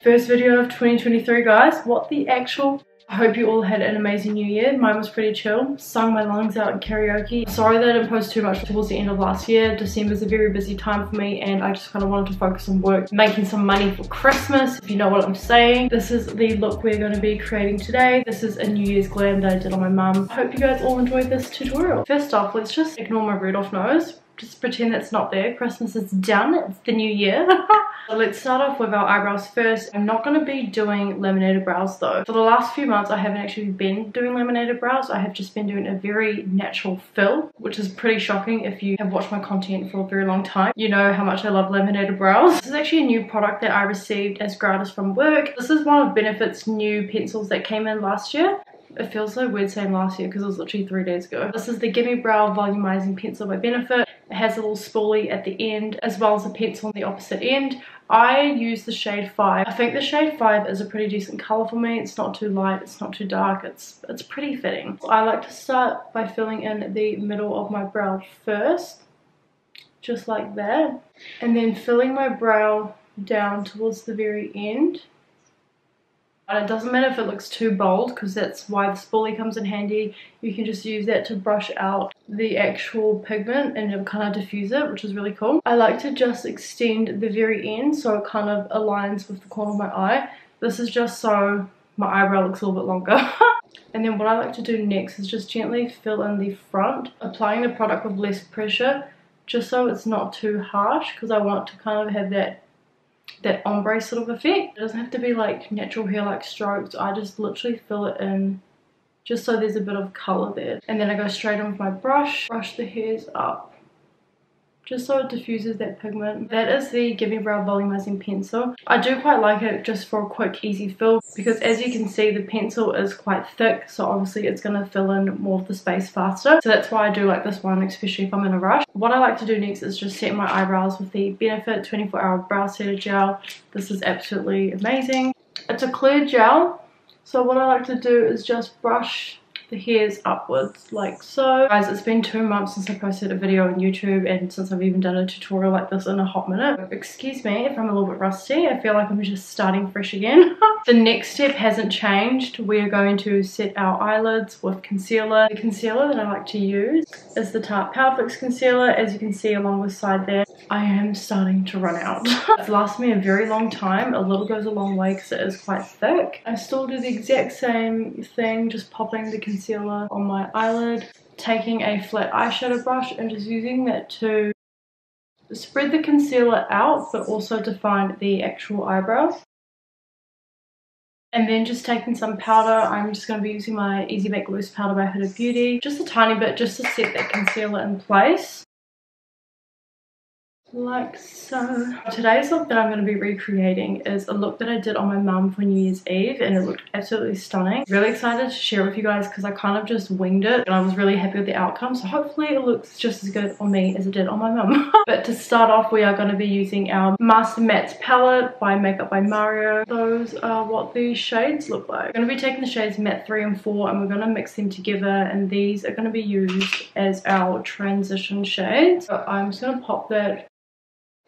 First video of 2023, guys. What the actual? I hope you all had an amazing new year. Mine was pretty chill. Sung my lungs out in karaoke. Sorry that I didn't post too much towards the end of last year. December's a very busy time for me and I just kind of wanted to focus on work, making some money for Christmas, if you know what I'm saying. This is the look we're going to be creating today. This is a New Year's glam that I did on my mum. I hope you guys all enjoyed this tutorial. First off, let's just ignore my Rudolph nose. Just pretend that's not there. Christmas is done. It's the new year. Let's start off with our eyebrows first. I'm not going to be doing laminated brows though. For the last few months, I haven't actually been doing laminated brows. I have just been doing a very natural fill, which is pretty shocking. If you have watched my content for a very long time, you know how much I love laminated brows. This is actually a new product that I received as gratis from work. This is one of Benefit's new pencils that came in last year. It feels so weird saying last year because it was literally 3 days ago. This is the Gimme Brow Volumizing Pencil by Benefit. It has a little spoolie at the end as well as a pencil on the opposite end. I use the shade 5. I think the shade 5 is a pretty decent colour for me. It's not too light, it's not too dark, it's pretty fitting. I like to start by filling in the middle of my brow first, just like that, and then filling my brow down towards the very end. And it doesn't matter if it looks too bold because that's why the spoolie comes in handy. You can just use that to brush out the actual pigment and it'll kind of diffuse it, which is really cool. I like to just extend the very end so it kind of aligns with the corner of my eye. This is just so my eyebrow looks a little bit longer. And then what I like to do next is just gently fill in the front, applying the product with less pressure just so it's not too harsh because I want to kind of have that ombre sort of effect. It doesn't have to be like natural hair like strokes. I just literally fill it in just so there's a bit of colour there. And then I go straight in with my brush the hairs up just so it diffuses that pigment. That is the Gimme Brow Volumizing Pencil. I do quite like it just for a quick easy fill because as you can see the pencil is quite thick, so obviously it's going to fill in more of the space faster. So that's why I do like this one, especially if I'm in a rush. What I like to do next is just set my eyebrows with the Benefit 24-hour brow setter gel. This is absolutely amazing. It's a clear gel, so what I like to do is just brush the hairs upwards like so. Guys, it's been 2 months since I posted a video on YouTube and since I've even done a tutorial like this in a hot minute. Excuse me if I'm a little bit rusty. I feel like I'm just starting fresh again. The next step hasn't changed. We are going to set our eyelids with concealer. The concealer that I like to use is the Tarte Power Fix concealer. As you can see along the side there, I am starting to run out. It's lasted me a very long time. A little goes a long way because it is quite thick. I still do the exact same thing, just popping the concealer on my eyelid, taking a flat eyeshadow brush and just using that to spread the concealer out but also define the actual eyebrows. And then just taking some powder, I'm just going to be using my Easy Bake Loose powder by Huda Beauty. Just a tiny bit just to set that concealer in place. Like so. Today's look that I'm going to be recreating is a look that I did on my mum for New Year's Eve and it looked absolutely stunning. Really excited to share with you guys because I kind of just winged it and I was really happy with the outcome, so hopefully it looks just as good on me as it did on my mum. But to start off, we are going to be using our Master Mattes palette by Makeup by Mario. Those are what the shades look like. I'm going to be taking the shades Matte 3 and 4 and we're going to mix them together, and these are going to be used as our transition shades. So I'm just going to pop that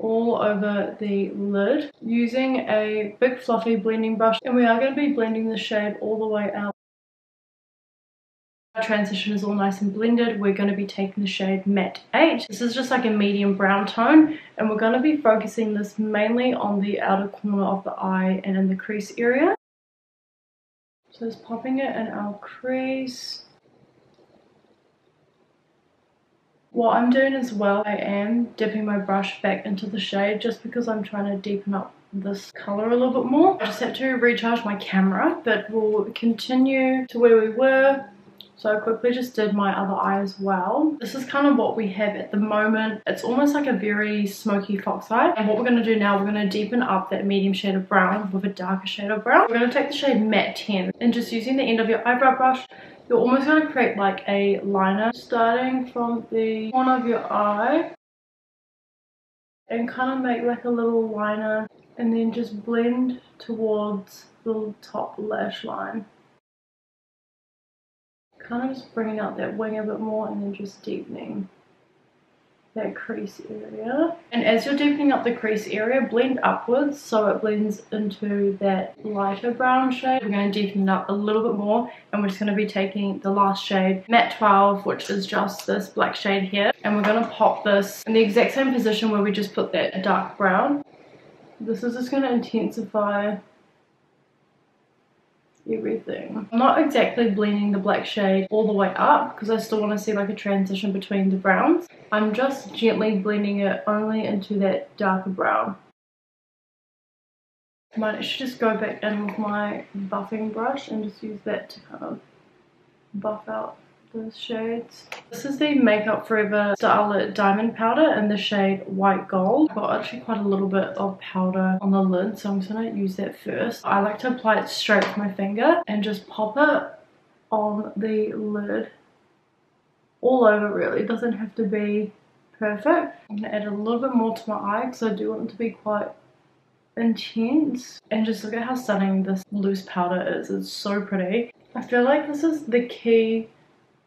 all over the lid using a big fluffy blending brush, and we are going to be blending the shade all the way out. Our transition is all nice and blended. We're going to be taking the shade Matte 8. This is just like a medium brown tone and we're going to be focusing this mainly on the outer corner of the eye and in the crease area. So just popping it in our crease. What I'm doing as well, I am dipping my brush back into the shade just because I'm trying to deepen up this color a little bit more. I just had to recharge my camera, but we'll continue to where we were. So I quickly just did my other eye as well. This is kind of what we have at the moment. It's almost like a very smoky fox eye. And what we're going to do now, we're going to deepen up that medium shade of brown with a darker shade of brown. We're going to take the shade Matte 10 and just using the end of your eyebrow brush, you're almost going to create like a liner starting from the corner of your eye and kind of make like a little liner and then just blend towards the top lash line. Kind of just bringing out that wing a bit more and then just deepening that crease area. And as you're deepening up the crease area, blend upwards so it blends into that lighter brown shade. We're going to deepen it up a little bit more, and we're just going to be taking the last shade, matte 12, which is just this black shade here, and we're going to pop this in the exact same position where we just put that dark brown. This is just going to intensify everything. I'm not exactly blending the black shade all the way up because I still want to see like a transition between the browns. I'm just gently blending it only into that darker brown. I might actually just go back in with my buffing brush and just use that to kind of buff out those shades. This is the Makeup Forever Starlit Diamond Powder in the shade White Gold. I've got actually quite a little bit of powder on the lid, so I'm just going to use that first. I like to apply it straight with my finger and just pop it on the lid all over really. It doesn't have to be perfect. I'm going to add a little bit more to my eye because I do want it to be quite intense. And just look at how stunning this loose powder is. It's so pretty. I feel like this is the key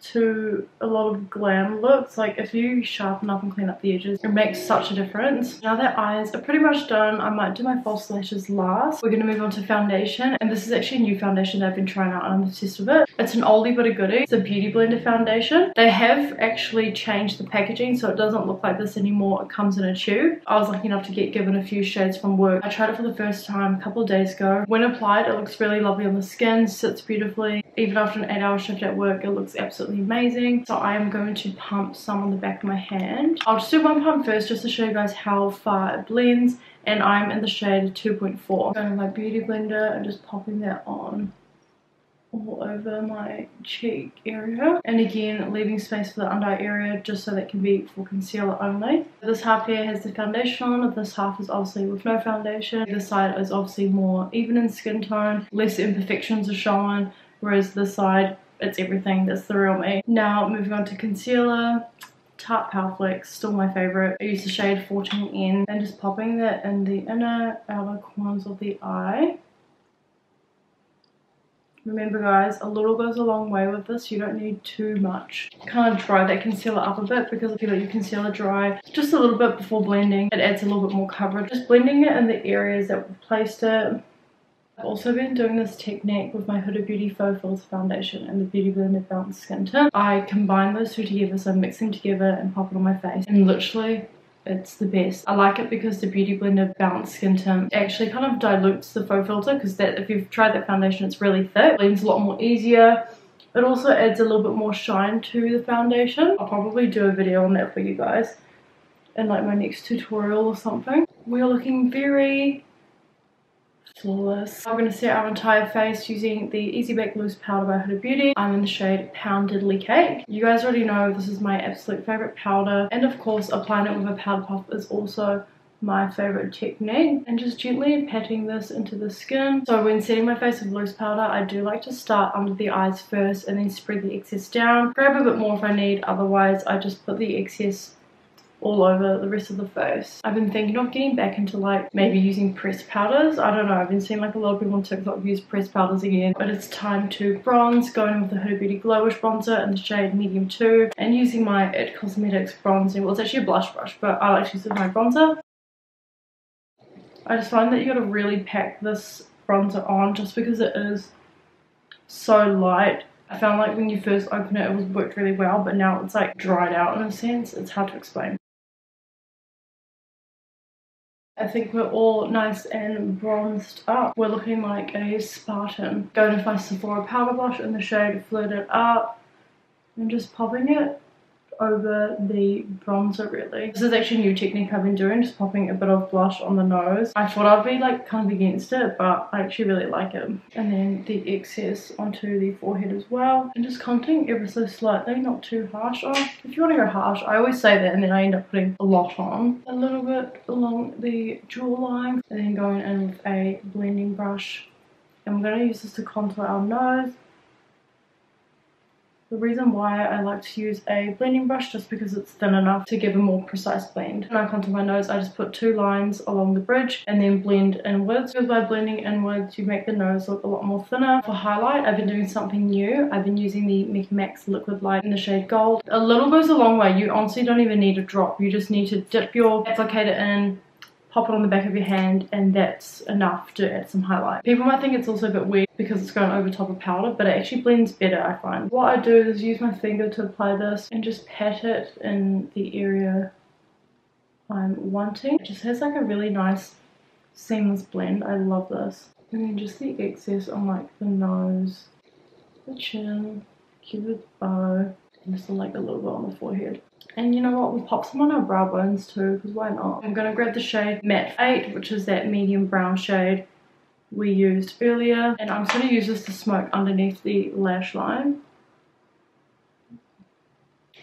to a lot of glam looks. Like if you sharpen up and clean up the edges, it makes such a difference. Now that eyes are pretty much done, I might do my false lashes last. We're going to move on to foundation, and this is actually a new foundation that I've been trying out and I'm obsessed with it. It's an oldie but a goodie. It's a Beauty Blender foundation. They have actually changed the packaging so it doesn't look like this anymore. It comes in a tube. I was lucky enough to get given a few shades from work. I tried it for the first time a couple of days ago. When applied, it looks really lovely on the skin, sits beautifully. Even after an 8-hour shift at work, it looks absolutely amazing. So I am going to pump some on the back of my hand. I'll just do one pump first just to show you guys how far it blends, and I'm in the shade 2.4. Going with my Beauty Blender and just popping that on all over my cheek area, and again leaving space for the under eye area just so that can be for concealer only. This half here has the foundation on, this half is obviously with no foundation. This side is obviously more even in skin tone, less imperfections are showing, whereas this side, it's everything. That's the real me. Now moving on to concealer. Tarte Power Flex, still my favorite. I use the shade 14N and just popping that in the inner outer corners of the eye. Remember guys, a little goes a long way with this. You don't need too much. Kind of dry that concealer up a bit because if you let your concealer dry just a little bit before blending, it adds a little bit more coverage. Just blending it in the areas that we've placed it. I've also been doing this technique with my Huda Beauty Faux Filter Foundation and the Beauty Blender Balanced Skin Tint. I combine those two together, so I mix them together and pop it on my face. And literally, it's the best. I like it because the Beauty Blender Balanced Skin Tint actually kind of dilutes the faux filter, because that, if you've tried that foundation, it's really thick. It blends a lot more easier. It also adds a little bit more shine to the foundation. I'll probably do a video on that for you guys in like my next tutorial or something. We're looking very flawless. I'm going to set our entire face using the Easy Bake Loose Powder by Huda Beauty. I'm in the shade Pound Diddly Cake. You guys already know this is my absolute favorite powder, and of course applying it with a powder puff is also my favorite technique. And just gently patting this into the skin. So when setting my face with loose powder, I do like to start under the eyes first and then spread the excess down. Grab a bit more if I need, otherwise I just put the excess all over the rest of the face. I've been thinking of getting back into like maybe using pressed powders. I don't know, I've been seeing like a lot of people on TikTok use pressed powders again. But it's time to bronze, going in with the Huda Beauty Glowish bronzer in the shade Medium 2 and using my IT Cosmetics bronzing. Well, it's actually a blush brush, but I like to use it with my bronzer. I just find that you gotta really pack this bronzer on just because it is so light. I found like when you first open it, it was worked really well, but now it's like dried out in a sense. It's hard to explain. I think we're all nice and bronzed up. We're looking like a Spartan. Going with my Sephora powder blush in the shade Flirt It Up and just popping it over the bronzer really. This is actually a new technique I've been doing, just popping a bit of blush on the nose. I thought I'd be like kind of against it, but I actually really like it. And then the excess onto the forehead as well. And just contouring ever so slightly, not too harsh. Or if you want to go harsh, I always say that and then I end up putting a lot on. A little bit along the jawline and then going in with a blending brush. And we're going to use this to contour our nose. The reason why I like to use a blending brush just because it's thin enough to give a more precise blend. When I contour my nose, I just put 2 lines along the bridge and then blend inwards. Because by blending inwards, you make the nose look a lot more thinner. For highlight, I've been doing something new. I've been using the Mickey Max Liquid Light in the shade Gold. A little goes a long way. You honestly don't even need a drop. You just need to dip your applicator in, pop it on the back of your hand, and that's enough to add some highlight. People might think it's also a bit weird because it's going over top of powder, but it actually blends better, I find. What I do is use my finger to apply this and just pat it in the area I'm wanting. It just has like a really nice seamless blend. I love this. And then just the excess on like the nose, the chin, cupid's bow, and just like a little bit on the forehead. And you know what, we'll pop some on our brow bones too, because why not? I'm going to grab the shade Matte 8, which is that medium brown shade we used earlier. And I'm just going to use this to smoke underneath the lash line.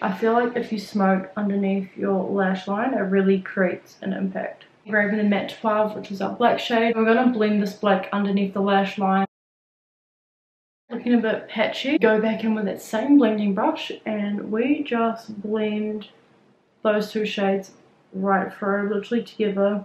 I feel like if you smoke underneath your lash line, it really creates an impact. Grabbing the Matte 12, which is our black shade. We're going to blend this black underneath the lash line. Looking a bit patchy, go back in with that same blending brush and we just blend those 2 shades right through, literally together.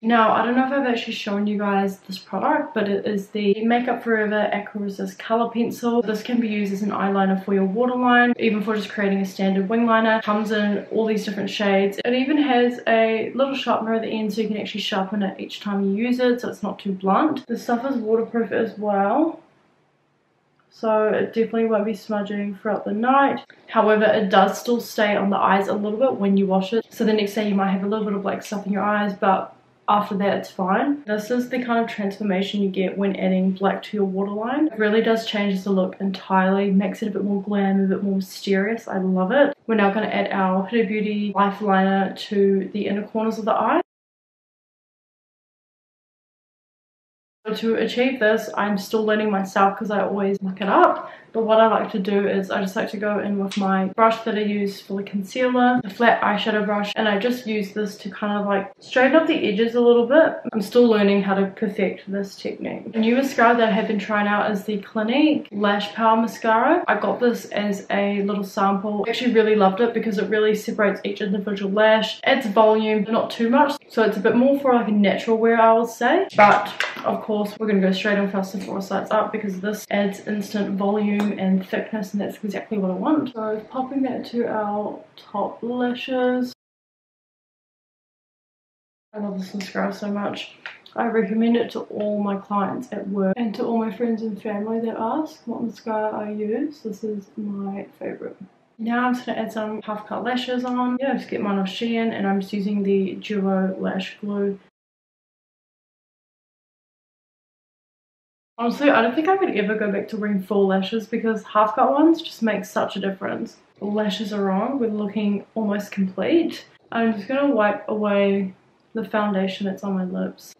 Now, I don't know if I've actually shown you guys this product, but it is the Makeup Forever Aqua Resist Color Pencil. This can be used as an eyeliner for your waterline, even for just creating a standard wing liner. It comes in all these different shades. It even has a little sharpener at the end so you can actually sharpen it each time you use it, so it's not too blunt. The stuff is waterproof as well, so it definitely won't be smudging throughout the night. However, it does still stay on the eyes a little bit when you wash it, so the next day you might have a little bit of black stuff in your eyes, but after that it's fine. This is the kind of transformation you get when adding black to your waterline. It really does change the look entirely, makes it a bit more glam, a bit more mysterious. I love it. We're now going to add our Huda Beauty Life Liner to the inner corners of the eye. To achieve this, I'm still learning myself because I always muck it up. But what I like to do is I just like to go in with my brush that I use for the concealer, the flat eyeshadow brush, and I just use this to kind of like straighten up the edges a little bit. I'm still learning how to perfect this technique. The new mascara that I have been trying out is the Clinique Lash Power Mascara. I got this as a little sample. I actually really loved it because it really separates each individual lash, adds volume, but not too much. So it's a bit more for like a natural wear, I would say. But of course, we're going to go straight on with our Sephora Sites Up because this adds instant volume and thickness, and that's exactly what I want. So popping that to our top lashes. I love this mascara so much. I recommend it to all my clients at work and to all my friends and family that ask what mascara I use. This is my favorite. Now I'm just going to add some half cut lashes on. Yeah, just get mine off Shein, and I'm just using the Duo Lash Glue. Honestly, I don't think I could ever go back to wearing full lashes because half cut ones just make such a difference. The lashes are on, we're looking almost complete. I'm just going to wipe away the foundation that's on my lips,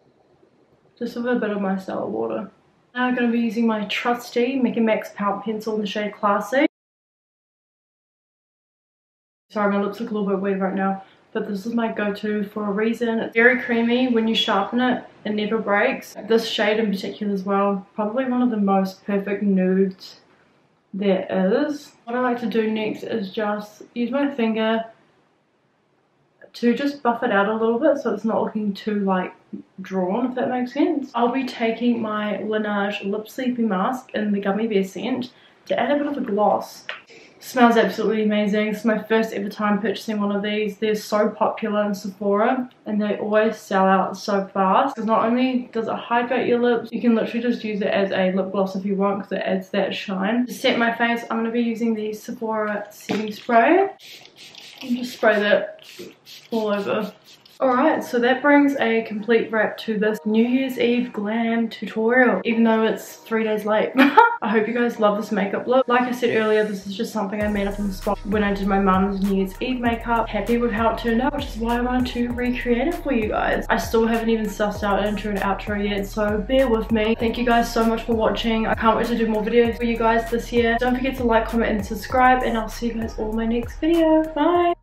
just with a bit of micellar water. Now I'm going to be using my trusty Mickey Max Pout Pencil in the shade Classy. Sorry, my lips look a little bit weird right now, but this is my go-to for a reason. It's very creamy. When you sharpen it, it never breaks. This shade in particular as well, probably one of the most perfect nudes there is. What I like to do next is just use my finger to just buff it out a little bit so it's not looking too like drawn, if that makes sense. I'll be taking my Laneige Lip Sleepy Mask in the Gummy Bear scent to add a bit of a gloss. Smells absolutely amazing. It's my first ever time purchasing one of these. They're so popular in Sephora and they always sell out so fast. Because not only does it hydrate your lips, you can literally just use it as a lip gloss if you want because it adds that shine. To set my face, I'm going to be using the Sephora setting spray. And just spray that all over. Alright, so that brings a complete wrap to this New Year's Eve glam tutorial, even though it's 3 days late. I hope you guys love this makeup look. Like I said earlier, this is just something I made up on the spot when I did my mum's New Year's Eve makeup. Happy with how it turned out, which is why I wanted to recreate it for you guys. I still haven't even sussed out intro and outro yet, so bear with me. Thank you guys so much for watching. I can't wait to do more videos for you guys this year. Don't forget to like, comment, and subscribe, and I'll see you guys all in my next video. Bye!